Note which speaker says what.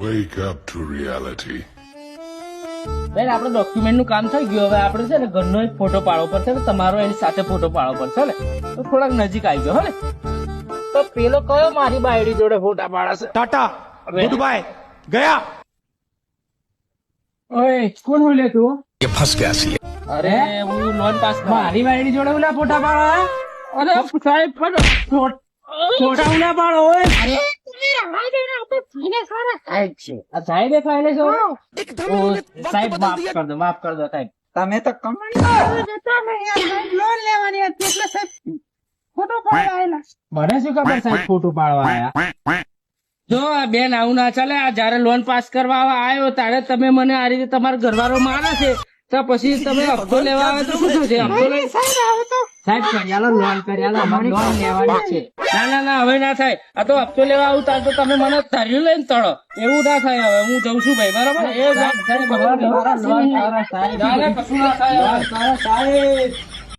Speaker 1: Wake up to reality.
Speaker 2: બેન આપણે document નું કામ થઈ ગયું. હવે આપણે છે ને ઘરનો એક ફોટો પાડવો પડશે ને તમારો એની સાથે ફોટો પાડવો પડશે ને તો થોડાક નજીક આવી ગયો હો ને. તો પેલો કયો મારી બાયડી જોડે ફોટા પાડશે?
Speaker 3: टाटा गुड बाय गया
Speaker 4: ઓય કોણ બોલે તું?
Speaker 2: અરે હું લોન પાસ
Speaker 4: મારી વાયડી જોડે ઉલા ફોટા પાડો?
Speaker 2: અરે સાહેબ
Speaker 4: ફોટા ઉલા પાડો ઓય.
Speaker 2: આ સાહેબ એ ફાઇલે છો? ઓ સાહેબ માફ કર દો સાહેબ.
Speaker 4: તમે તો લોન લેવાની હતી એટલે સાહેબ ફોટો પાડવા આયેલા. મને શું ખબર સાહેબ ફોટો પાડવા આયા?
Speaker 2: જો આ બેન આવું ના ચાલે. આ જયારે લોન પાસ કરવા આવ્યો ત્યારે તમે મને આ રીતે તમારો ઘરવાળો મારે છે તો પછી તમે હપ્તો લેવા આવે તો શું થશે? હપ્તો લઈ
Speaker 4: સાહેબ કર્યાલો લોન કર્યાલો અમારી લોન લેવાની છે.
Speaker 2: ના હવે ના થાય. આ તો હપ્તો લેવા આવું ત્યારે તો તમે મને ધર્યું લઈને તળો. એવું ના થાય. હવે હું જઉં છું ભાઈ બરાબર. એ
Speaker 4: સાહેબ,
Speaker 2: સાહેબ
Speaker 4: મારા લોન તારા સાહેબ.
Speaker 2: કશું ના થાય હવે.
Speaker 4: સાહેબ